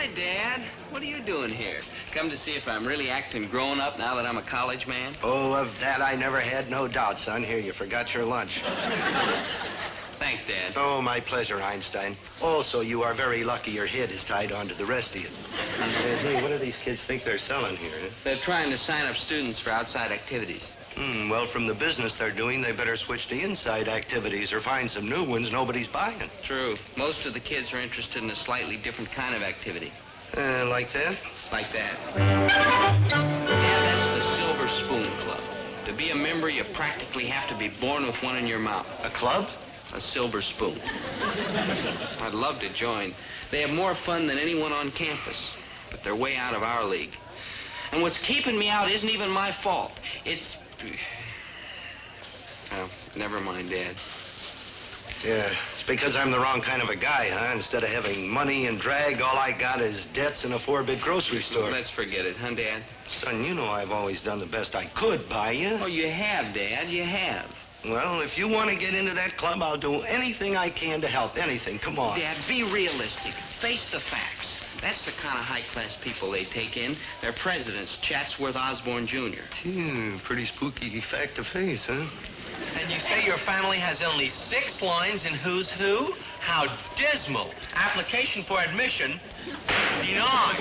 Hi, Dad. What are you doing here? Come to see if I'm really acting grown up now that I'm a college man? Oh, of that I never had no doubt, son. Here, you forgot your lunch. Thanks, Dad. Oh, my pleasure, Einstein. Also, you are very lucky your head is tied on to the rest of you. Hey, what do these kids think they're selling here? Huh? They're trying to sign up students for outside activities. Well, from the business they're doing, they better switch to inside activities or find some new ones nobody's buying. True. Most of the kids are interested in a slightly different kind of activity. Like that? Like that. Dad, that's the Silver Spoon Club. To be a member, you practically have to be born with one in your mouth. A club? A silver spoon. I'd love to join. They have more fun than anyone on campus, but they're way out of our league. And what's keeping me out isn't even my fault. It's... Oh, never mind, Dad. Yeah, it's because I'm the wrong kind of a guy, huh? Instead of having money and drag, all I got is debts and a 4-bit grocery store. Let's forget it, huh, Dad? Son, you know I've always done the best I could by you. Oh, you have, Dad, you have. Well, if you want to get into that club, I'll do anything I can to help. Anything, come on. Dad, be realistic. Face the facts. That's the kind of high-class people they take in. Their president's Chatsworth Osborne Jr. Pretty spooky fact to face, huh? And you say your family has only 6 lines in Who's Who? How dismal. Application for admission denied.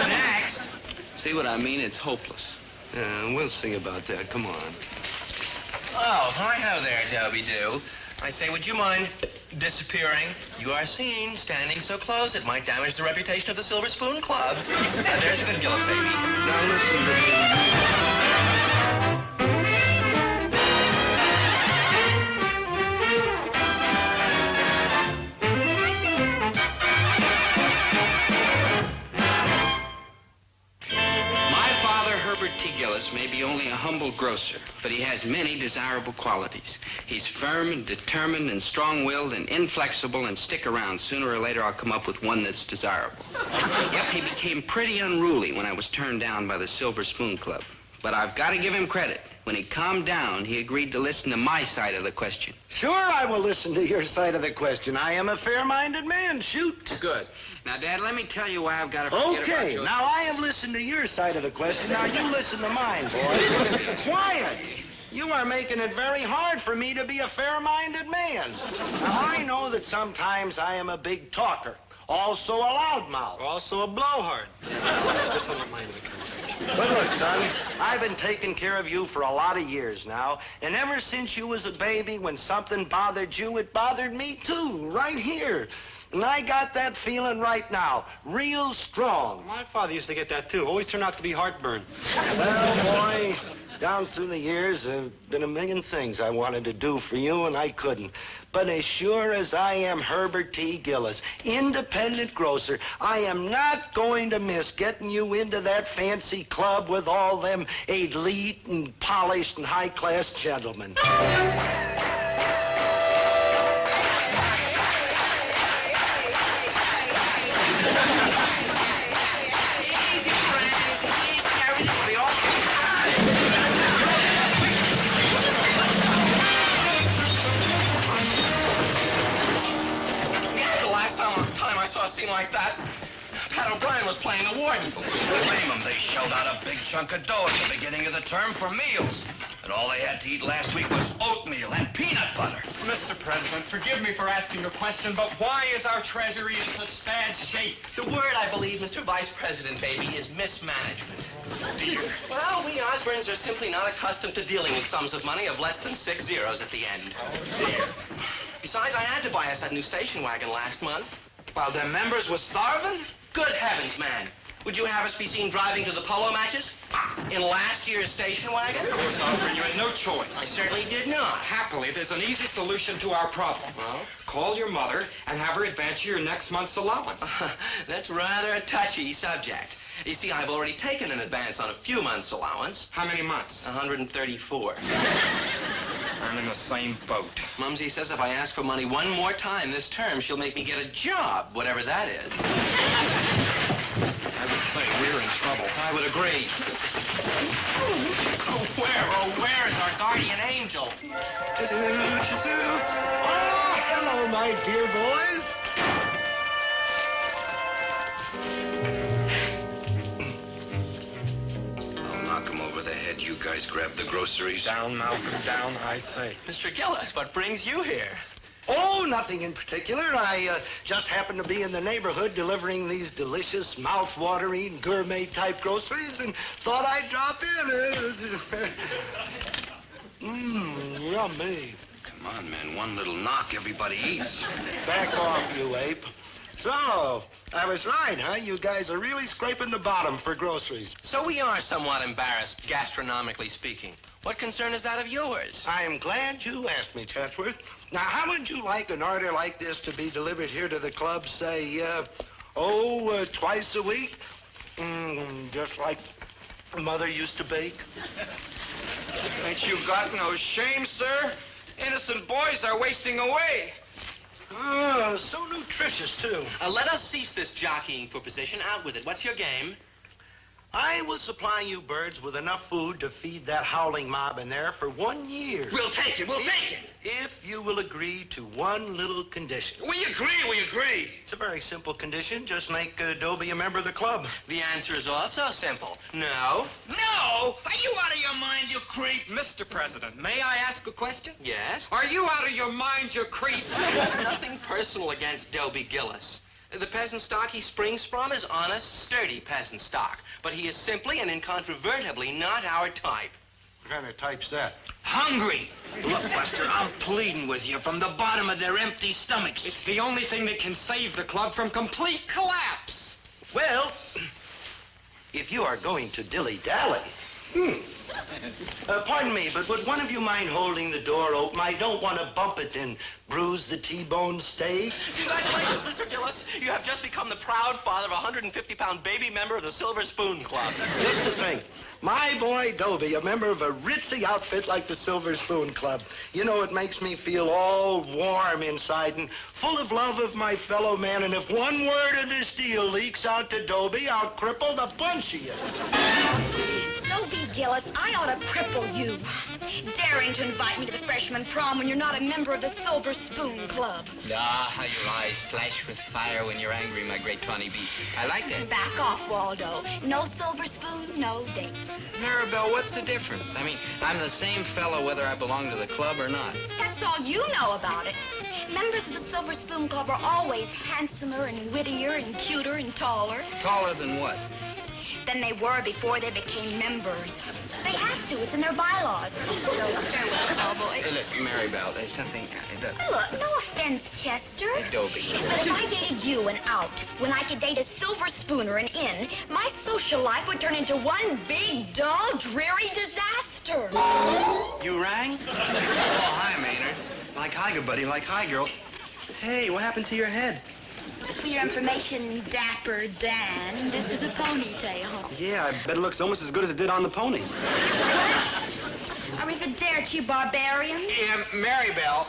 Next. See what I mean? It's hopeless. Yeah, we'll see about that. Come on. Oh, hi-ho there, Dobie do. I say, would you mind disappearing? You are seen standing so close, it might damage the reputation of the Silver Spoon Club. There's a good Gillis, baby. Now listen to me. Gillis may be only a humble grocer, but he has many desirable qualities. He's firm and determined and strong-willed and inflexible, and stick around. Sooner or later, I'll come up with one that's desirable. Yep, he became pretty unruly when I was turned down by the Silver Spoon Club. But I've got to give him credit. When he calmed down, he agreed to listen to my side of the question. Sure, I will listen to your side of the question. I am a fair-minded man. Shoot. Good. Now, Dad, let me tell you why I've got to forget about Okay, your... now I have listened to your side of the question. Now you listen to mine, boy. Quiet. You are making it very hard for me to be a fair-minded man. Now, I know that sometimes I am a big talker. Also a loudmouth. Also a blowhard. Just on the mind of the conversation. But look, son, I've been taking care of you for a lot of years now, and ever since you was a baby, when something bothered you, it bothered me too, right here. And I got that feeling right now, real strong. My father used to get that too. Always turned out to be heartburn. Well, boy, down through the years, there have been a million things I wanted to do for you, and I couldn't. But as sure as I am Herbert T. Gillis, independent grocer, I am not going to miss getting you into that fancy club with all them elite and polished and high-class gentlemen. A scene like that, Pat O'Brien was playing the warden. Blame them. They shelled out a big chunk of dough at the beginning of the term for meals. And all they had to eat last week was oatmeal and peanut butter. Mr. President, forgive me for asking a question, but why is our treasury in such sad shape? The word, I believe, Mr. Vice President, baby, is mismanagement. Dear. Well, we Osborns are simply not accustomed to dealing with sums of money of less than 6 zeros at the end. Oh, dear. Besides, I had to buy us that new station wagon last month. While their members were starving? Good heavens, man. Would you have us be seen driving to the polo matches in last year's station wagon? Of course, Osborne, you had no choice. I certainly did not. Happily, there's an easy solution to our problem. Well? Call your mother and have her advance you your next month's allowance. That's rather a touchy subject. You see, I've already taken an advance on a few months' allowance. How many months? 134. I'm in the same boat. Mumsy says if I ask for money one more time this term, she'll make me get a job, whatever that is. I would say we're in trouble. I would agree. Oh, where is our guardian angel? Oh, hello, my dear boys. guys grab the groceries? Down, Malcolm, down, I say. Mr. Gillis, what brings you here? Oh, nothing in particular. I just happened to be in the neighborhood delivering these delicious, mouth-watering, gourmet-type groceries and thought I'd drop in. Yummy. Come on, man. One little knock, everybody eats. Back off, you ape. So, I was right, huh? You guys are really scraping the bottom for groceries. So we are somewhat embarrassed, gastronomically speaking. What concern is that of yours? I am glad you asked me, Chatsworth. Now, how would you like an order like this to be delivered here to the club, say, twice a week? Just like Mother used to bake? Ain't you got no shame, sir? Innocent boys are wasting away. Oh, so nutritious, too. Let us cease this jockeying for position. Out with it. What's your game? I will supply you birds with enough food to feed that howling mob in there for 1 year. We'll take it. We'll take it. If you will agree to one little condition. We agree. It's a very simple condition. Just make Dobie a member of the club. The answer is also simple. No. No! Are you out of your mind, you creep? Mr. President, may I ask a question? Yes? Are you out of your mind, you creep? Nothing personal against Dobie Gillis. The peasant stock he springs from is honest, sturdy peasant stock. But he is simply and incontrovertibly not our type. What kind of type's that? Hungry. Look, Buster, I'm pleading with you from the bottom of their empty stomachs. It's the only thing that can save the club from complete collapse. Well, if you are going to dilly-dally. Pardon me, but would one of you mind holding the door open? I don't want to bump it and bruise the T-bone steak. Congratulations, Mr. Gillis. You have just become the proud father of a 150-pound baby member of the Silver Spoon Club. Just to think, my boy Dobie, a member of a ritzy outfit like the Silver Spoon Club. You know, it makes me feel all warm inside and full of love of my fellow man. And if one word of this deal leaks out to Dobie, I'll cripple the bunch of you. Dobie Gillis, I ought to cripple you. Daring to invite me to the freshman prom when you're not a member of the Silver Spoon Club. Ah, how your eyes flash with fire when you're angry, my great Tawny Beast. I like that. Back off, Waldo. No Silver Spoon, no date. Maribel, what's the difference? I mean, I'm the same fellow whether I belong to the club or not. That's all you know about it. Members of the Silver Spoon Club are always handsomer and wittier and cuter and taller Taller than what? than they were before they became members. They have to. It's in their bylaws. So, farewell, cowboy. Look, Maribel, there's something... Look, no offense, Chester. Dobie. But if I dated you and out, when I could date a silver spooner and in, my social life would turn into one big, dull, dreary disaster. You rang? Oh, hi, Maynard. Like hi, good buddy, like hi, girl. Hey, what happened to your head? For your information, Dapper Dan, this is a ponytail. Yeah, I bet it looks almost as good as it did on the pony. Are we for dare to, barbarians? Yeah, Maribel.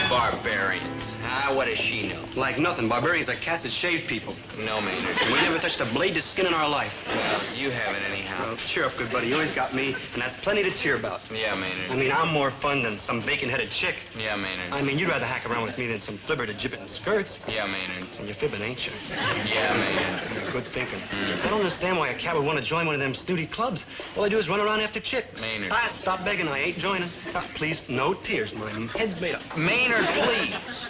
Barbarians. What does she know? Like nothing. Barbarians are cats that shave people. No, Maynard. We never touched a blade to skin in our life. Well, you haven't anyhow. Well, cheer up, good buddy. You always got me, and that's plenty to cheer about. Yeah, Maynard. I mean, I'm more fun than some bacon-headed chick. Yeah, Maynard. I mean, you'd rather hack around with me than some flibber to gibbet in skirts. Yeah, Maynard. And you're fibbing, ain't you? Yeah, Maynard. Good thinking. I don't understand why a cat would want to join one of them snooty clubs. All I do is run around after chicks. Maynard. Stop begging. I ain't joining. Please, no tears. My head's made up. Maynard, please.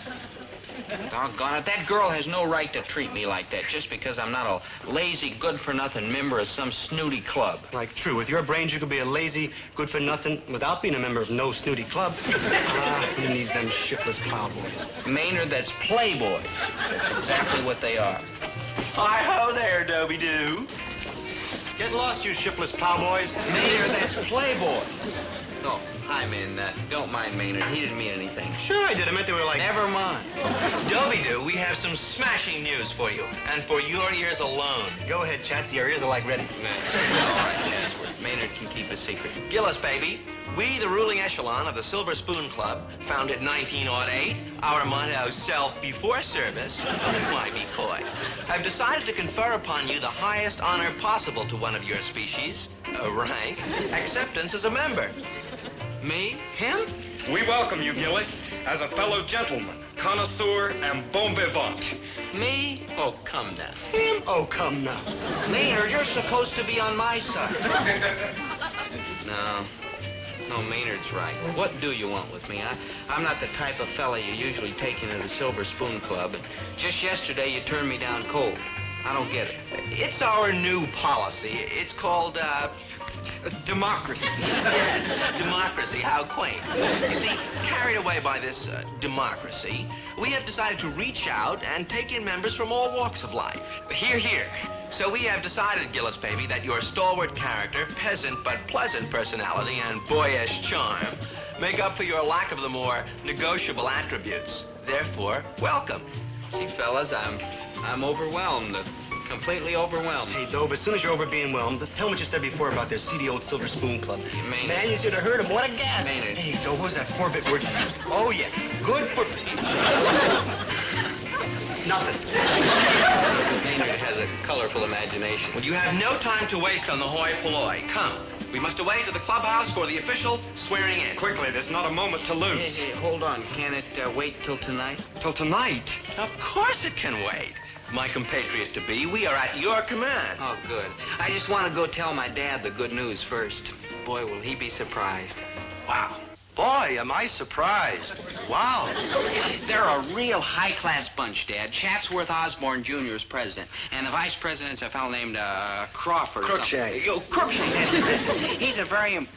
Doggone it, that girl has no right to treat me like that just because I'm not a lazy, good-for-nothing member of some snooty club. Like, true, with your brains, you could be a lazy, good-for-nothing without being a member of no snooty club. Who needs them shiftless plowboys? Maynard, that's playboys. That's exactly what they are. Hi-ho there, Dobie-Doo. Get lost, you shiftless plowboys. Maynard, that's playboy. No, hi, man. Don't mind Maynard. He didn't mean anything. Sure I did. I meant they were like... Never mind. Dobie-Doo, we have some smashing news for you, and for your ears alone. Go ahead, Chatsy. Your ears are like ready. All right, Chatsworth. Maynard can keep a secret. Gillis, baby, we, the ruling echelon of the Silver Spoon Club, founded in 1908, our motto, self before service, why be coy, have decided to confer upon you the highest honor possible to one of your species, rank, acceptance as a member. Me? Him? We welcome you, Gillis, as a fellow gentleman, connoisseur, and bon vivant. Me? Oh, come now. Him? Oh, come now. Maynard, you're supposed to be on my side. No. No, Maynard's right. What do you want with me? I'm not the type of fella you usually take into the Silver Spoon Club. And just yesterday, you turned me down cold. I don't get it. It's our new policy. It's called, democracy. Yes, democracy. How quaint. You see, carried away by this democracy, we have decided to reach out and take in members from all walks of life. Hear, hear. So we have decided, Gillis, baby, that your stalwart character, peasant but pleasant personality, and boyish charm make up for your lack of the more negotiable attributes. Therefore, welcome. See, fellas, I'm overwhelmed. Completely overwhelmed. Hey, Dobe, as soon as you're over being whelmed, tell them what you said before about their seedy old Silver Spoon Club. Maynard. Man, you should have heard him. What a gas. Maynard. Hey, Dobe, what was that 4-bit word you used? Oh, yeah. Good for... Nothing. Maynard has a colorful imagination. Well, you have no time to waste on the hoi polloi. Come. We must away to the clubhouse for the official swearing in. Quickly, there's not a moment to lose. Hey, hold on. Can it wait till tonight? Till tonight? Of course it can wait. My compatriot-to-be, we are at your command. Oh, good. I just want to go tell my dad the good news first. Boy, will he be surprised. Wow. Boy, am I surprised. Wow. They're a real high-class bunch, Dad. Chatsworth Osborne Jr. is president, and the vice president's a fellow named Crawford. Crookshank. Yo, Crookshank. He's a very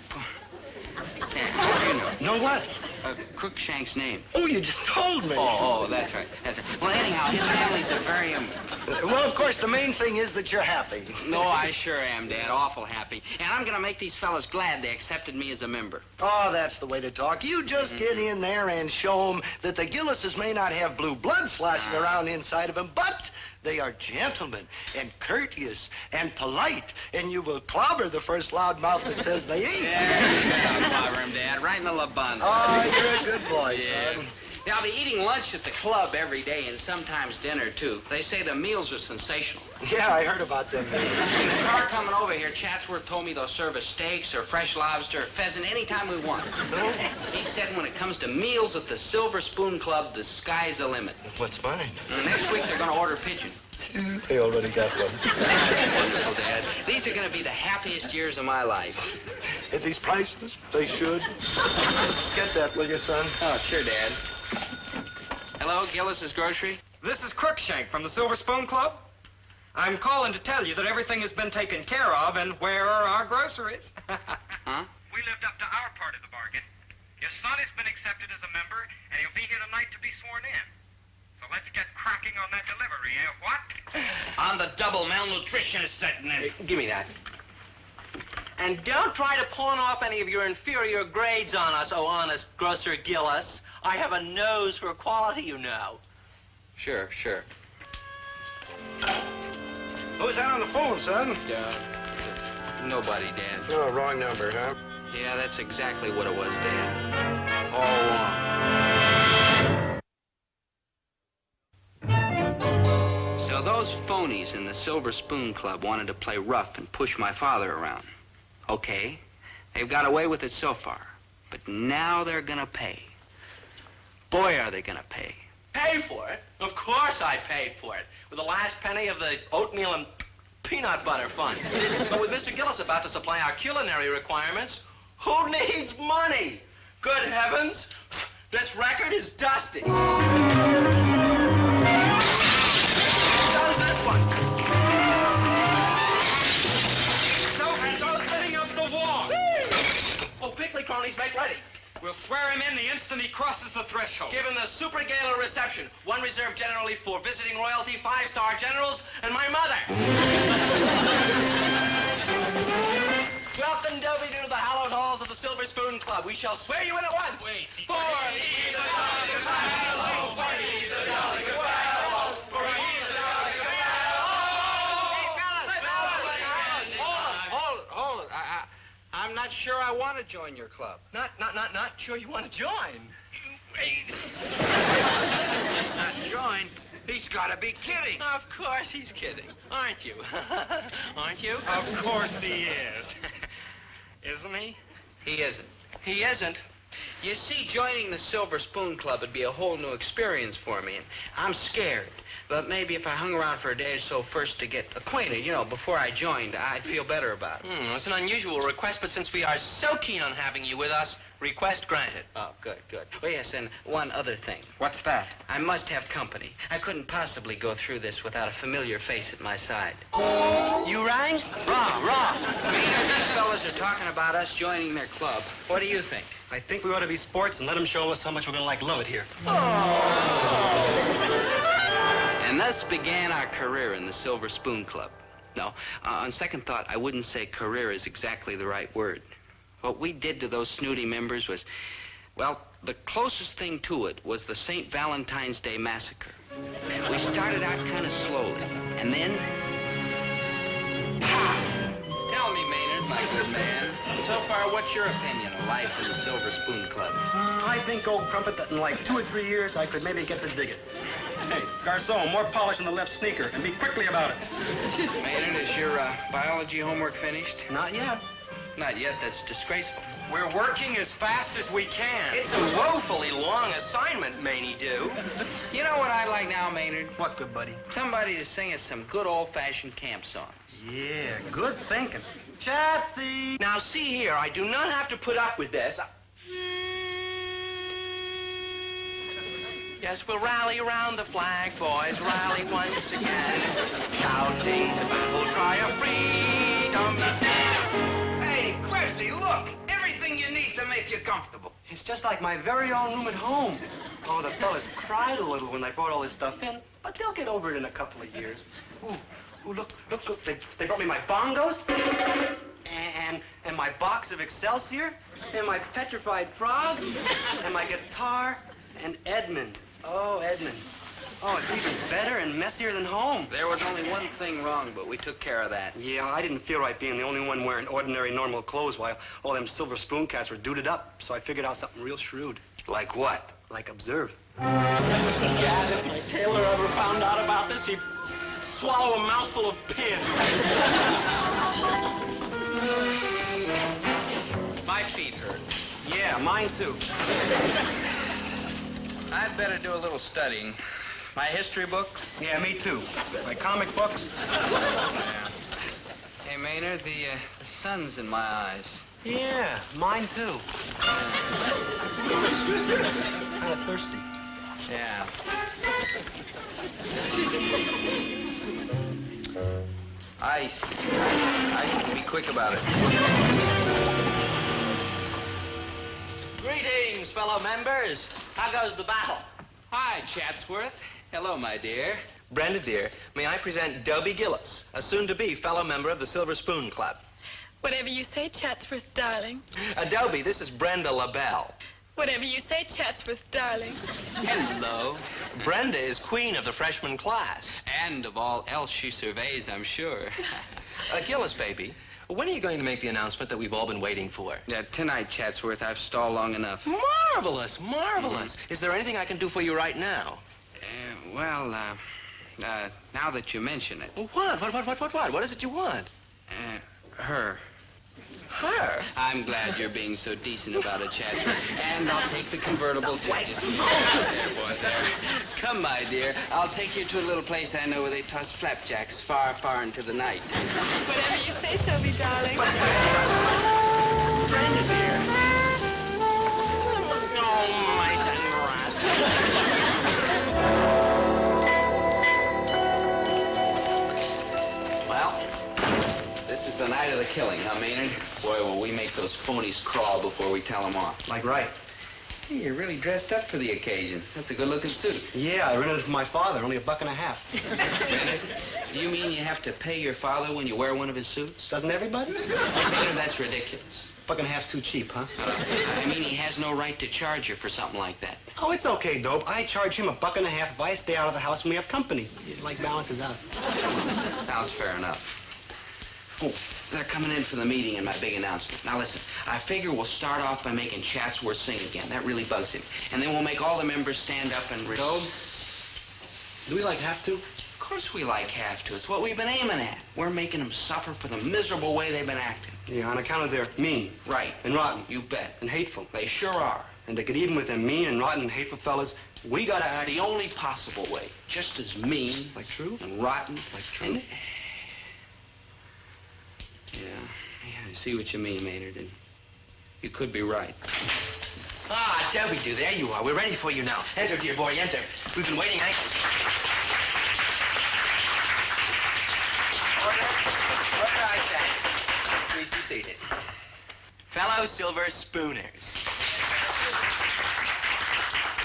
how do you know? Know what? Crookshank's name. Oh, you just told me. Oh, that's right. That's right. Well, anyhow, his family's a very Well, of course, the main thing is that you're happy. No, I sure am, Dad. Awful happy. And I'm going to make these fellas glad they accepted me as a member. Oh, that's the way to talk. You just get in there and show them that the Gillises may not have blue blood sloshing around inside of them, but they are gentlemen and courteous and polite, and you will clobber the first loudmouth that says they ain't. Yeah, clobber him, Dad. Right in the labuns. Oh, you're a good boy, son. Yeah, I'll be eating lunch at the club every day and sometimes dinner, too. They say the meals are sensational. Yeah, I heard about them. In the car coming over here, Chatsworth told me they'll serve us steaks or fresh lobster or pheasant anytime we want. He said when it comes to meals at the Silver Spoon Club, the sky's the limit. What's mine? And next week, they're going to order pigeon. They already got one. That's wonderful, Dad. These are going to be the happiest years of my life. At these prices, they should. Get that, will you, son? Oh, sure, Dad. Hello, Gillis's Grocery? This is Crookshank from the Silver Spoon Club. I'm calling to tell you that everything has been taken care of, and where are our groceries? Huh? We lived up to our part of the bargain. Your son has been accepted as a member, and he'll be here tonight to be sworn in. So let's get cracking on that delivery, eh? What? On the double malnutrition is setting in. Give me that. And don't try to pawn off any of your inferior grades on us, oh honest grocer Gillis. I have a nose for quality, you know. Sure, sure. Who's that on the phone, son? Nobody, Dad. Oh, wrong number, huh? Yeah, that's exactly what it was, Dad. All along. So those phonies in the Silver Spoon Club wanted to play rough and push my father around. Okay, they've got away with it so far. But now they're gonna pay. Boy, are they gonna pay. Pay for it? Of course I paid for it. With the last penny of the oatmeal and peanut butter fund. But with Mr. Gillis about to supply our culinary requirements, who needs money? Good heavens, this record is dusty. Does this one? And those setting up the wall. Oh, quickly, cronies, make ready. We'll swear him in the instant he crosses the threshold. Give him the super gala reception. One reserved generally for visiting royalty, 5-star generals, and my mother. Welcome, Dobie, to the hallowed halls of the Silver Spoon Club. We shall swear you in at once. Wait. For he's a jolly good fellow. For he's a jolly good fellow. For he's a jolly good fellow. Hold it. I'm not sure I want to join your club. Not sure you want to join. Not join? He's got to be kidding. Of course he's kidding, aren't you? Aren't you? Of course he is. Isn't he? He isn't. He isn't. You see, joining the Silver Spoon Club would be a whole new experience for me, and I'm scared. But maybe if I hung around for a day or so first to get acquainted, you know, before I joined, I'd feel better about it. It's an unusual request, but since we are so keen on having you with us, request granted. Oh, good, good. Oh, yes, and one other thing. What's that? I must have company. I couldn't possibly go through this without a familiar face at my side. You rang? Rah. These fellas are talking about us joining their club. What do you think? I think we ought to be sports and let them show us how much we're gonna love it here. And thus began our career in the Silver Spoon Club. No, on second thought, I wouldn't say career is exactly the right word. What we did to those snooty members was, well, the closest thing to it was the St. Valentine's Day Massacre. We started out kind of slowly, and then... Pow! Tell me, Maynard, my good man, so far, what's your opinion of life in the Silver Spoon Club? I think, old Crumpet, that in like 2 or 3 years, I could maybe get to dig it. Hey, Garçon, more polish on the left sneaker, and be quickly about it. Maynard, is your biology homework finished? Not yet. Not yet. That's disgraceful. We're working as fast as we can. It's a woefully long assignment, Maney do. You know what I'd like now, Maynard? What, good buddy? Somebody to sing us some good old-fashioned camp songs. Yeah, good thinking. Chatsy! Now, see here, I do not have to put up with this. Yes, we'll rally around the flag, boys, rally once again, shouting the battle cry of freedom. Hey, Quebsy, look! Everything you need to make you comfortable. It's just like my very own room at home. Oh, the fellas cried a little when they brought all this stuff in, but they'll get over it in a couple of years. Ooh, look. They brought me my bongos, and my box of Excelsior, and my petrified frog, and my guitar, and Edmund. Oh, Edmund. Oh, it's even better and messier than home. There was only one thing wrong, but we took care of that. Yeah, I didn't feel right being the only one wearing ordinary, normal clothes while all them Silver Spoon cats were duded up. So I figured out something real shrewd. Like what? Like observe. Gad, if my tailor ever found out about this, he'd swallow a mouthful of pin. My feet hurt. Yeah, mine too. I'd better do a little studying. My history book? Yeah, me too. My comic books. Yeah. Hey, Maynard, the sun's in my eyes. Yeah, mine too. Kind of thirsty. Yeah. Ice. Be quick about it. Greetings, fellow members. How goes the battle? Hi, Chatsworth. Hello, my dear. Brenda, dear, may I present Dobie Gillis, a soon-to-be fellow member of the Silver Spoon Club. Whatever you say, Chatsworth, darling. Dobie, this is Brenda LaBelle. Whatever you say, Chatsworth, darling. Hello. Brenda is queen of the freshman class. And of all else she surveys, I'm sure. Gillis, baby, when are you going to make the announcement that we've all been waiting for? Yeah, tonight, Chatsworth. I've stalled long enough. Marvelous, marvelous. Is there anything I can do for you right now? Now that you mention it. What? What is it you want? Her. Her? I'm glad you're being so decent about it, Chatsworth. And I'll take the convertible too. Wait. There, boy, there. Come, my dear. I'll take you to a little place I know where they toss flapjacks far, far into the night. Whatever you say, Toby, darling. Brenda, dear. Oh, mice and rats. Well, this is the night of the killing, huh, Maynard? Boy, will we make those phonies crawl before we tell them off. Like right. Hey, you're really dressed up for the occasion. That's a good-looking suit. Yeah, I rented it from my father, only $1.50. You mean you have to pay your father when you wear one of his suits? Doesn't everybody? Maynard, that's ridiculous. $1.50's too cheap, huh? I mean, he has no right to charge you for something like that. Oh, it's okay, Dope. I charge him $1.50 if I stay out of the house when we have company. It, like, balances out. Sounds fair enough. Oh, they're coming in for the meeting and my big announcement. Now, listen, I figure we'll start off by making Chatsworth sing again. That really bugs him. And then we'll make all the members stand up and... Dope, do we, like, have to? Of course we like have to. It's what we've been aiming at. We're making them suffer for the miserable way they've been acting. Yeah, on account of their mean. Right. And rotten. You bet. And hateful. They sure are. And to get even with them mean and rotten and hateful fellas, We gotta act the only possible way. Just as mean. Like true? And rotten. Like true? Yeah, I see what you mean, Maynard, and you could be right. Ah, Dobie, there you are. We're ready for you now. Enter, dear boy, enter. We've been waiting anxiously. Order, I say. Please be seated. Fellow silver spooners.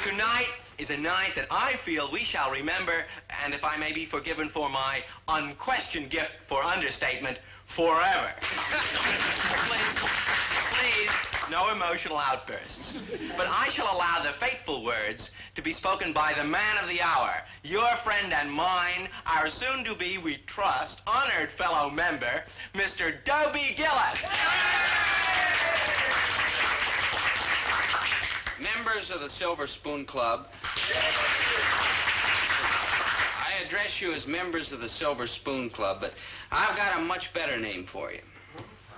Tonight is a night that I feel we shall remember, and if I may be forgiven for my unquestioned gift for understatement, forever. Please, no emotional outbursts. But I shall allow the fateful words to be spoken by the man of the hour, your friend and mine, our soon-to-be, we trust, honored fellow member, Mr. Dobie Gillis. Members of the Silver Spoon Club, I address you as members of the Silver Spoon Club, but I've got a much better name for you.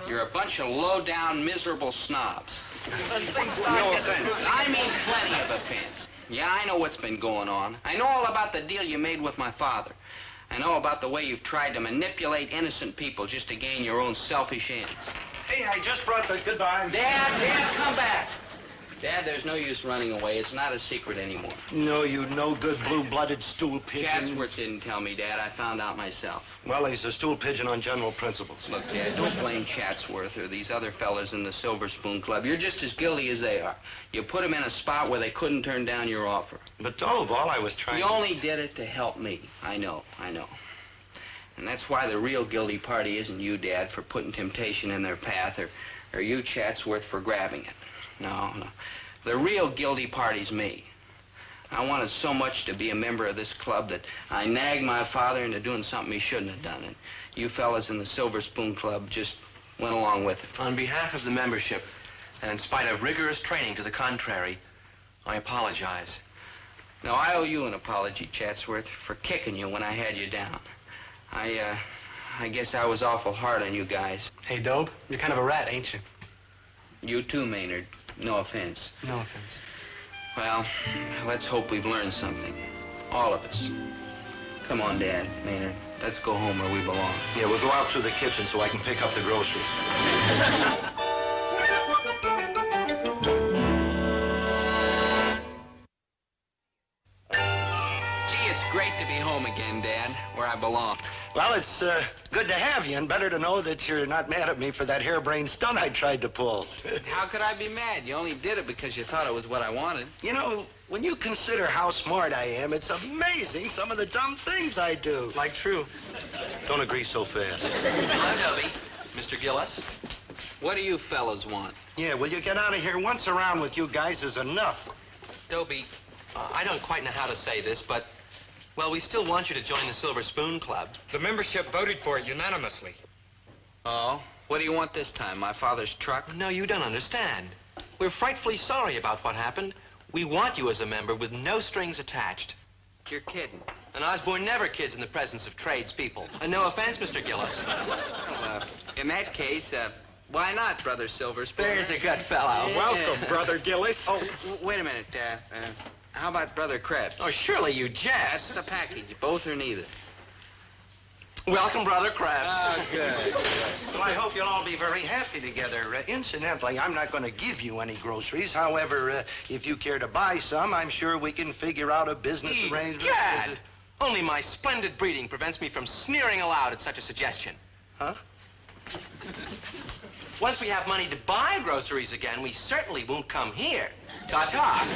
You're a bunch of low-down, miserable snobs. No offense. I mean plenty of offense. Yeah, I know what's been going on. I know all about the deal you made with my father. I know about the way you've tried to manipulate innocent people just to gain your own selfish ends. Hey, I just brought the goodbye. Dad, come back. Dad, there's no use running away. It's not a secret anymore. No, you no-good blue-blooded stool pigeon. Chatsworth didn't tell me, Dad. I found out myself. Well, he's a stool pigeon on general principles. Look, Dad, don't blame Chatsworth or these other fellas in the Silver Spoon Club. You're just as guilty as they are. You put them in a spot where they couldn't turn down your offer. But, Dove, all I was trying You only did it to help me. I know. And that's why the real guilty party isn't you, Dad, for putting temptation in their path, or you, Chatsworth, for grabbing it. No. The real guilty party's me. I wanted so much to be a member of this club that I nagged my father into doing something he shouldn't have done. And you fellas in the Silver Spoon Club just went along with it. On behalf of the membership, and in spite of rigorous training to the contrary, I apologize. Now, I owe you an apology, Chatsworth, for kicking you when I had you down. I guess I was awful hard on you guys. Hey, Dobe, you're kind of a rat, ain't you? You too, Maynard. No offense. No offense. Well, let's hope we've learned something. All of us. Come on, Dad, Maynard. Let's go home where we belong. Yeah, we'll go out through the kitchen so I can pick up the groceries. Gee, it's great to be home again, Dad, where I belong. Well, it's good to have you, and better to know that you're not mad at me for that harebrained stunt I tried to pull. How could I be mad? You only did it because you thought it was what I wanted. You know, when you consider how smart I am, it's amazing some of the dumb things I do. Like true. Don't agree so fast. Hello, Dobie. Mr. Gillis. What do you fellas want? Yeah, will you get out of here? Once around with you guys is enough. Dobie, I don't quite know how to say this, but, well, we still want you to join the Silver Spoon Club. The membership voted for it unanimously. Oh? What do you want this time? My father's truck? No, you don't understand. We're frightfully sorry about what happened. We want you as a member with no strings attached. You're kidding. And Osborne never kids in the presence of tradespeople. No offense, Mr. Gillis. Well, in that case, why not, Brother Silver Spoon? There's a good fellow. Yeah. Welcome, Brother Gillis. Oh, wait a minute. How about Brother Krebs? Oh, surely you That's jest. the package. Both or neither. Welcome, Brother Krebs. Oh, good. Well, I hope you'll all be very happy together. Incidentally, I'm not going to give you any groceries. However, if you care to buy some, I'm sure we can figure out a business arrangement. Egad! Only my splendid breeding prevents me from sneering aloud at such a suggestion. Huh? Once we have money to buy groceries again, we certainly won't come here. Ta-ta.